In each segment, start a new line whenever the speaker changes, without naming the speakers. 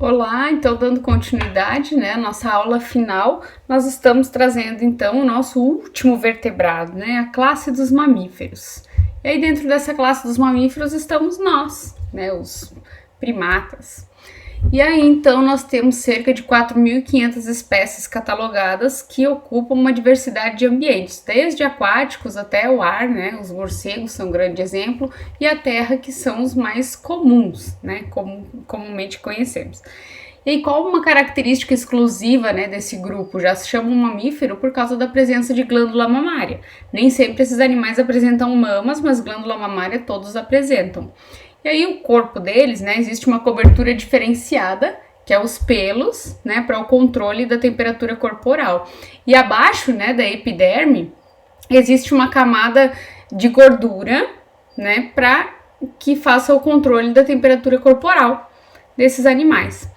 Olá, então dando continuidade, né, nossa aula final, nós estamos trazendo então o nosso último vertebrado, né, a classe dos mamíferos. E aí dentro dessa classe dos mamíferos estamos nós, né, os primatas. E aí então nós temos cerca de 4.500 espécies catalogadas que ocupam uma diversidade de ambientes, desde aquáticos até o ar, né, os morcegos são um grande exemplo, e a terra que são os mais comuns, né, comumente conhecemos. E qual uma característica exclusiva, né, desse grupo? Já se chama um mamífero por causa da presença de glândula mamária. Nem sempre esses animais apresentam mamas, mas glândula mamária todos apresentam. E aí o corpo deles, né, existe uma cobertura diferenciada, que é os pelos, né, para o controle da temperatura corporal. E abaixo, né, da epiderme, existe uma camada de gordura, né, para que faça o controle da temperatura corporal desses animais.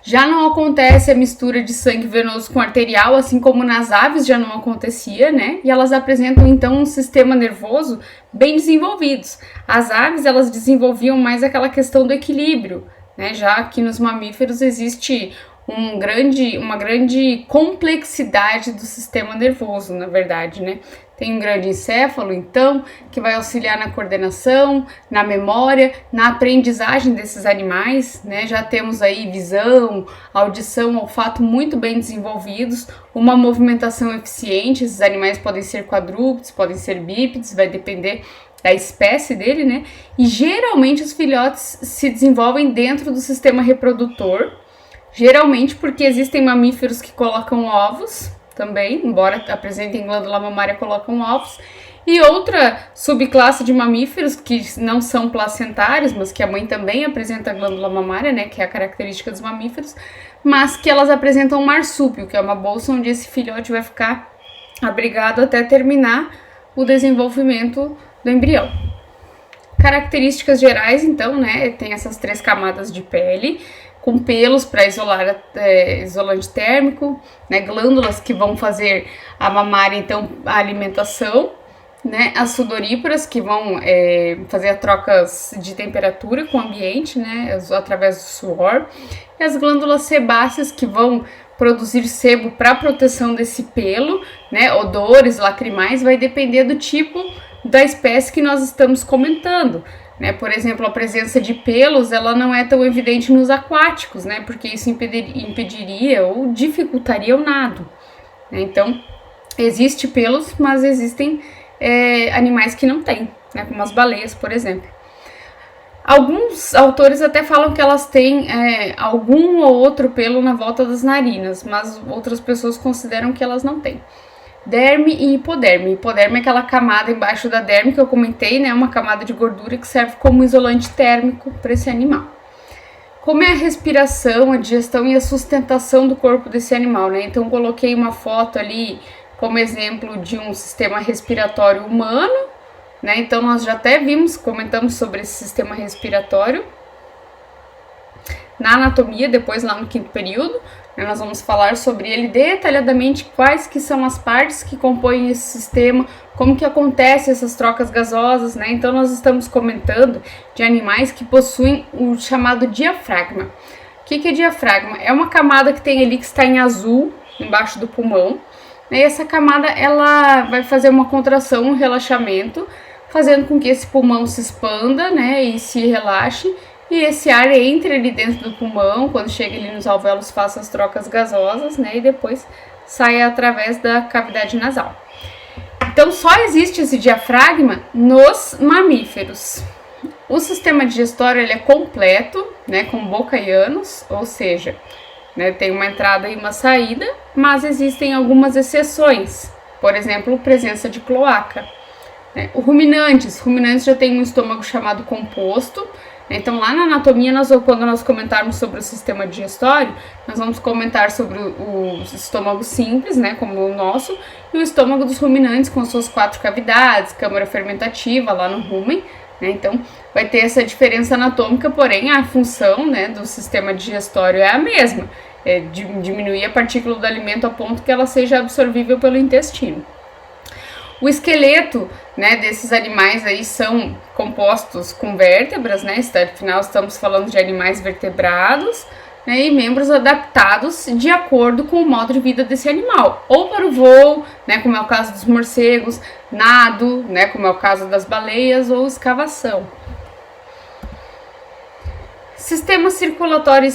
Já não acontece a mistura de sangue venoso com arterial, assim como nas aves já não acontecia, né? E elas apresentam então um sistema nervoso bem desenvolvido. As aves, elas desenvolviam mais aquela questão do equilíbrio, né? Já que nos mamíferos existe uma grande complexidade do sistema nervoso, na verdade, né? Tem um grande encéfalo, então, que vai auxiliar na coordenação, na memória, na aprendizagem desses animais, né? Já temos aí visão, audição, olfato muito bem desenvolvidos, uma movimentação eficiente. Esses animais podem ser quadrúpedes, podem ser bípedes, vai depender da espécie dele, né? E geralmente os filhotes se desenvolvem dentro do sistema reprodutor, geralmente porque existem mamíferos que colocam ovos também, embora apresentem glândula mamária, colocam ovos. E outra subclasse de mamíferos que não são placentários, mas que a mãe também apresenta glândula mamária, né, que é a característica dos mamíferos, mas que elas apresentam marsúpio, que é uma bolsa onde esse filhote vai ficar abrigado até terminar o desenvolvimento do embrião. Características gerais, então, né, tem essas 3 camadas de pele, com pelos para isolar isolante térmico, né, glândulas que vão fazer a mamária, então, a alimentação, né, as sudoríparas que vão fazer a trocas de temperatura com o ambiente, né, através do suor, e as glândulas sebáceas que vão produzir sebo para proteção desse pelo, né, odores lacrimais, vai depender do tipo da espécie que nós estamos comentando. Né? Por exemplo, a presença de pelos, ela não é tão evidente nos aquáticos, né? Porque isso impediria ou dificultaria o nado. Né? Então, existe pelos, mas existem animais que não têm, né? Como as baleias, por exemplo. Alguns autores até falam que elas têm algum ou outro pelo na volta das narinas, mas outras pessoas consideram que elas não têm. Derme e hipoderme. Hipoderme é aquela camada embaixo da derme que eu comentei, né? Uma camada de gordura que serve como isolante térmico para esse animal. Como é a respiração, a digestão e a sustentação do corpo desse animal, né? Então, coloquei uma foto ali como exemplo de um sistema respiratório humano, né? Então, nós já até comentamos sobre esse sistema respiratório na anatomia, depois lá no 5º período, né, nós vamos falar sobre ele detalhadamente, quais que são as partes que compõem esse sistema, como que acontecem essas trocas gasosas, né? Então nós estamos comentando de animais que possuem o chamado diafragma. O que é diafragma? É uma camada que tem ali que está em azul, embaixo do pulmão, né? E essa camada ela vai fazer uma contração, um relaxamento, fazendo com que esse pulmão se expanda, né, e se relaxe, e esse ar entra ali dentro do pulmão, quando chega ali nos alvéolos, faça as trocas gasosas, né, e depois sai através da cavidade nasal. Então, só existe esse diafragma nos mamíferos. O sistema digestório ele é completo, né, com boca e ânus, ou seja, né, tem uma entrada e uma saída, mas existem algumas exceções, por exemplo, presença de cloaca. Ruminantes já tem um estômago chamado composto. Então, lá na anatomia, quando nós comentarmos sobre o sistema digestório, nós vamos comentar sobre o estômago simples, né, como o nosso, e o estômago dos ruminantes com suas 4 cavidades, câmara fermentativa lá no rumen, né. Então, vai ter essa diferença anatômica, porém a função, né, do sistema digestório é a mesma, diminuir a partícula do alimento a ponto que ela seja absorvível pelo intestino. O esqueleto, né, desses animais aí são compostos com vértebras, né? Afinal, estamos falando de animais vertebrados, né, e membros adaptados de acordo com o modo de vida desse animal, ou para o voo, né, como é o caso dos morcegos, nado, né, como é o caso das baleias, ou escavação. Sistema circulatório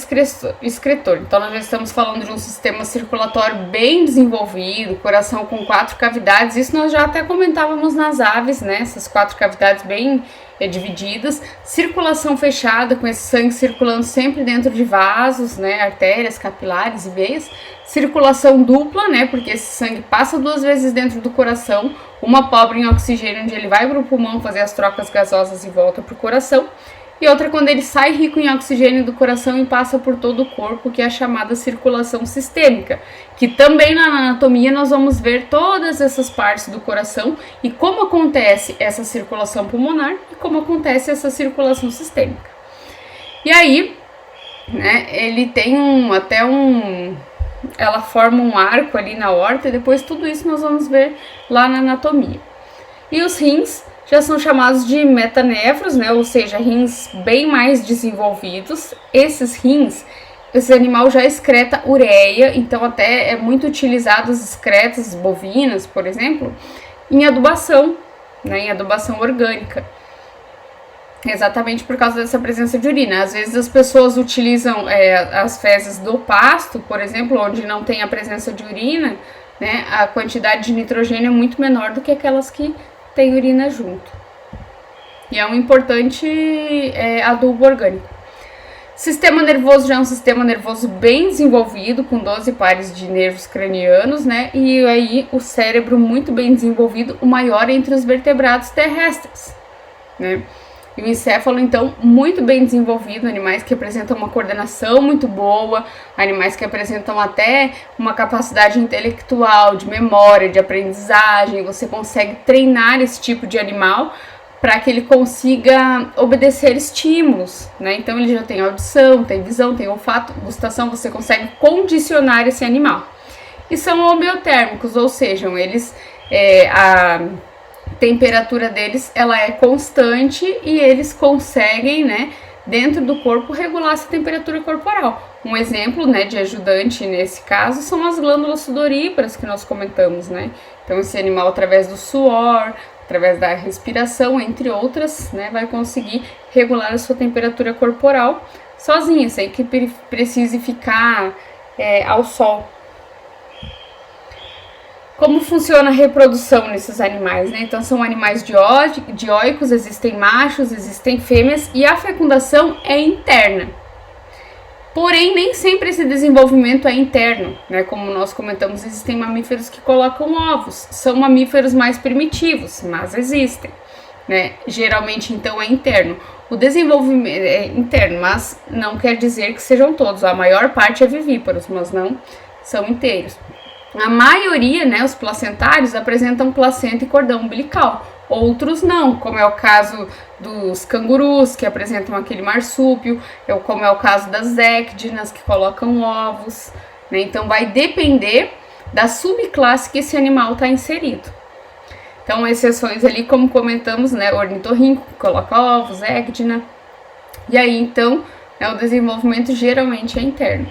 excretor. Então, nós já estamos falando de um sistema circulatório bem desenvolvido, coração com 4 cavidades. Isso nós já até comentávamos nas aves, né? Essas 4 cavidades bem divididas. Circulação fechada, com esse sangue circulando sempre dentro de vasos, né? Artérias, capilares e veias. Circulação dupla, né? Porque esse sangue passa 2 vezes dentro do coração. Uma pobre em oxigênio, onde ele vai para o pulmão fazer as trocas gasosas e volta para o coração. E outra quando ele sai rico em oxigênio do coração e passa por todo o corpo, que é a chamada circulação sistêmica, que também na anatomia nós vamos ver todas essas partes do coração e como acontece essa circulação pulmonar e como acontece essa circulação sistêmica. E aí, né, ele tem ela forma um arco ali na aorta e depois tudo isso nós vamos ver lá na anatomia. E os rins já são chamados de metanefros, né? Ou seja, rins bem mais desenvolvidos. Esses rins, esse animal já excreta ureia, então até é muito utilizado as excretas bovinas, por exemplo, em adubação, né? Em adubação orgânica. Exatamente por causa dessa presença de urina. Às vezes as pessoas utilizam as fezes do pasto, por exemplo, onde não tem a presença de urina, né? A quantidade de nitrogênio é muito menor do que aquelas que tem urina junto. E é um importante adubo orgânico. Sistema nervoso já é um sistema nervoso bem desenvolvido, com 12 pares de nervos cranianos, né? E aí o cérebro muito bem desenvolvido, o maior entre os vertebrados terrestres, né? E o encéfalo, então, muito bem desenvolvido, animais que apresentam uma coordenação muito boa, animais que apresentam até uma capacidade intelectual, de memória, de aprendizagem. Você consegue treinar esse tipo de animal para que ele consiga obedecer estímulos, né? Então, ele já tem audição, tem visão, tem olfato, gustação, você consegue condicionar esse animal. E são homeotérmicos, ou seja, eles... a temperatura deles ela é constante e eles conseguem, né, dentro do corpo regular essa temperatura corporal. Um exemplo, né, de ajudante nesse caso são as glândulas sudoríparas que nós comentamos, né? Então esse animal através do suor, através da respiração, entre outras, né, vai conseguir regular a sua temperatura corporal sozinha, sem que precise ficar ao sol. Como funciona a reprodução nesses animais, né? Então são animais dioicos, existem machos, existem fêmeas e a fecundação é interna. Porém, nem sempre esse desenvolvimento é interno, né? Como nós comentamos, existem mamíferos que colocam ovos, são mamíferos mais primitivos, mas existem, né? Geralmente, então, é interno. O desenvolvimento é interno, mas não quer dizer que sejam todos. A maior parte é vivíparos, mas não são inteiros. A maioria, né, os placentários, apresentam placenta e cordão umbilical. Outros não, como é o caso dos cangurus, que apresentam aquele marsúpio, como é o caso das ecdinas, que colocam ovos, né? Então, vai depender da subclasse que esse animal está inserido. Então, exceções ali, como comentamos, né, ornitorrinco, que coloca ovos, ecdina. E aí, então, o desenvolvimento geralmente é interno.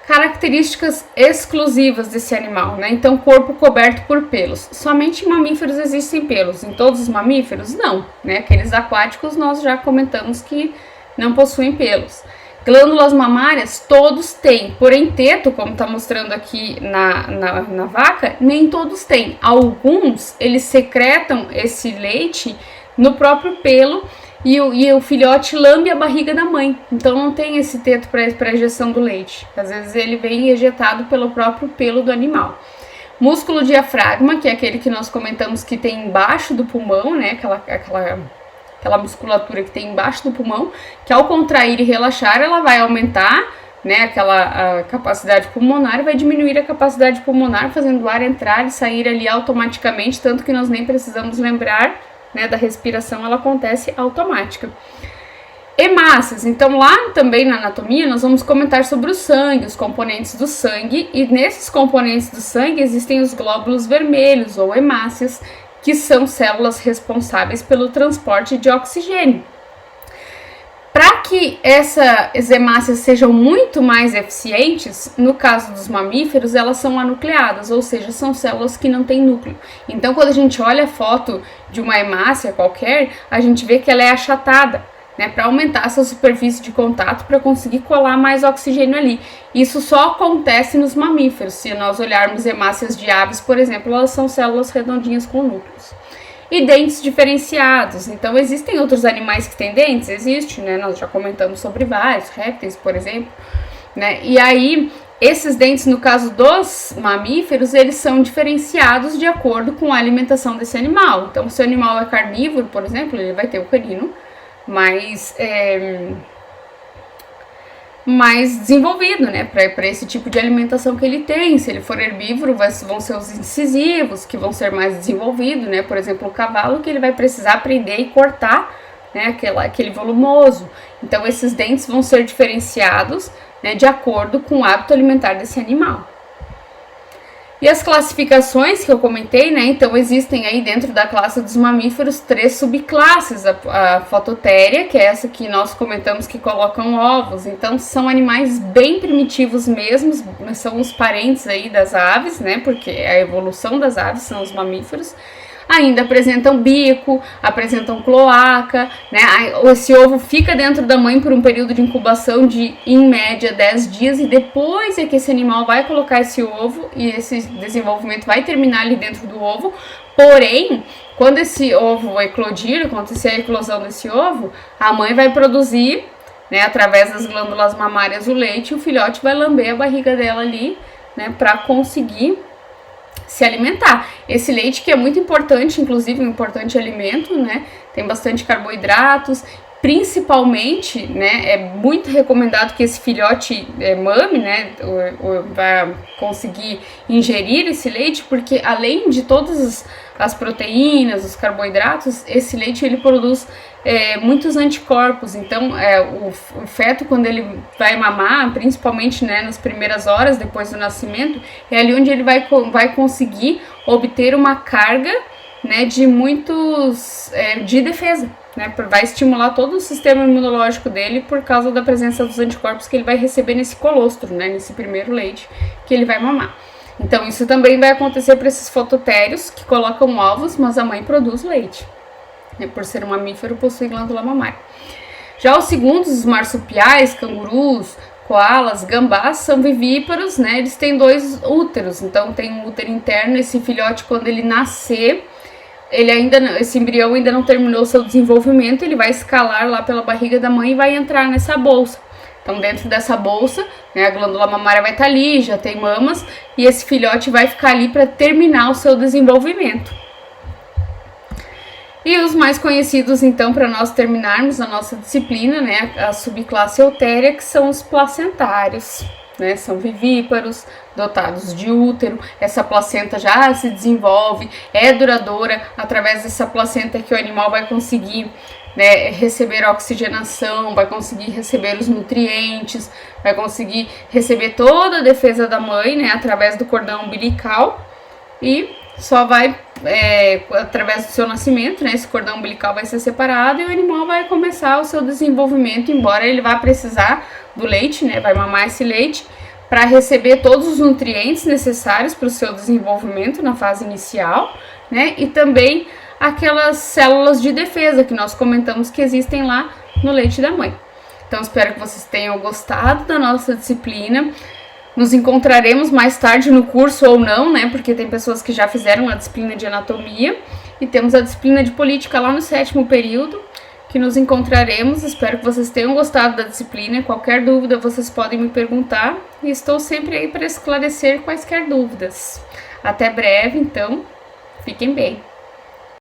Características exclusivas desse animal, né? Então, corpo coberto por pelos. Somente em mamíferos existem pelos. Em todos os mamíferos, não, né? Aqueles aquáticos nós já comentamos que não possuem pelos. Glândulas mamárias, todos têm. Porém, teto, como está mostrando aqui na vaca, nem todos têm. Alguns, eles secretam esse leite no próprio pelo e o filhote lambe a barriga da mãe. Então não tem esse teto para ejeção do leite. Às vezes ele vem ejetado pelo próprio pelo do animal. Músculo diafragma, que é aquele que nós comentamos que tem embaixo do pulmão, né? Aquela musculatura que tem embaixo do pulmão, que ao contrair e relaxar, ela vai aumentar, né, a capacidade pulmonar e vai diminuir a capacidade pulmonar, fazendo o ar entrar e sair ali automaticamente, tanto que nós nem precisamos lembrar, né, da respiração, ela acontece automática. Hemácias, então lá também na anatomia nós vamos comentar sobre o sangue, os componentes do sangue, e nesses componentes do sangue existem os glóbulos vermelhos ou hemácias, que são células responsáveis pelo transporte de oxigênio. Para que essas hemácias sejam muito mais eficientes, no caso dos mamíferos, elas são anucleadas, ou seja, são células que não têm núcleo. Então, quando a gente olha a foto de uma hemácia qualquer, a gente vê que ela é achatada, né, para aumentar essa superfície de contato, para conseguir colar mais oxigênio ali. Isso só acontece nos mamíferos. Se nós olharmos hemácias de aves, por exemplo, elas são células redondinhas com núcleos. E dentes diferenciados. Então, existem outros animais que têm dentes? Existe, né? Nós já comentamos sobre vários, répteis, por exemplo, né? E aí, esses dentes, no caso dos mamíferos, eles são diferenciados de acordo com a alimentação desse animal. Então, se o animal é carnívoro, por exemplo, ele vai ter o canino mais desenvolvido, né, para esse tipo de alimentação que ele tem. Se ele for herbívoro, vão ser os incisivos, que vão ser mais desenvolvidos, né, por exemplo, o cavalo, que ele vai precisar aprender e cortar, né, aquele volumoso. Então, esses dentes vão ser diferenciados, né, de acordo com o hábito alimentar desse animal. E as classificações que eu comentei, né, então existem aí dentro da classe dos mamíferos 3 subclasses, a fototéria, que é essa que nós comentamos que colocam ovos, então são animais bem primitivos mesmo, são os parentes aí das aves, né, porque a evolução das aves são os mamíferos. Ainda apresentam bico, apresentam cloaca, né? Esse ovo fica dentro da mãe por um período de incubação de, em média, 10 dias, e depois é que esse animal vai colocar esse ovo e esse desenvolvimento vai terminar ali dentro do ovo. Porém, quando esse ovo eclodir, acontecer a eclosão desse ovo, a mãe vai produzir, né, através das glândulas mamárias, o leite, e o filhote vai lamber a barriga dela ali, né, para conseguir se alimentar. Esse leite, que é muito importante, inclusive um importante alimento, né? Tem bastante carboidratos, principalmente, né? É muito recomendado que esse filhote mame, né? Ou vai conseguir ingerir esse leite, porque além de todas as proteínas, os carboidratos, esse leite ele produz muitos anticorpos. Então, o feto, quando ele vai mamar, principalmente, né, nas primeiras horas depois do nascimento, é ali onde ele vai conseguir obter uma carga, né, de de defesa, né, vai estimular todo o sistema imunológico dele por causa da presença dos anticorpos que ele vai receber nesse colostro, né, nesse primeiro leite que ele vai mamar. Então, isso também vai acontecer para esses fototérios que colocam ovos, mas a mãe produz leite. Por ser um mamífero, possui glândula mamária. Já os segundos, os marsupiais, cangurus, coalas, gambás, são vivíparos, né? Eles têm 2 úteros, então tem um útero interno. Esse filhote, quando ele nascer, esse embrião ainda não terminou o seu desenvolvimento, ele vai escalar lá pela barriga da mãe e vai entrar nessa bolsa. Então, dentro dessa bolsa, né, a glândula mamária vai estar ali, já tem mamas, e esse filhote vai ficar ali para terminar o seu desenvolvimento. E os mais conhecidos, então, para nós terminarmos a nossa disciplina, né, a subclasse eutéria, que são os placentários, né, são vivíparos, dotados de útero. Essa placenta já se desenvolve, é duradoura, através dessa placenta que o animal vai conseguir, né, receber oxigenação, vai conseguir receber os nutrientes, vai conseguir receber toda a defesa da mãe, né, através do cordão umbilical, e só vai, através do seu nascimento, né, esse cordão umbilical vai ser separado e o animal vai começar o seu desenvolvimento, embora ele vá precisar do leite, né, vai mamar esse leite para receber todos os nutrientes necessários para o seu desenvolvimento na fase inicial, né, e também aquelas células de defesa que nós comentamos que existem lá no leite da mãe. Então, espero que vocês tenham gostado da nossa disciplina. Nos encontraremos mais tarde no curso ou não, né? Porque tem pessoas que já fizeram a disciplina de anatomia e temos a disciplina de política lá no 7º período, que nos encontraremos. Espero que vocês tenham gostado da disciplina. Qualquer dúvida vocês podem me perguntar e estou sempre aí para esclarecer quaisquer dúvidas. Até breve, então, fiquem bem.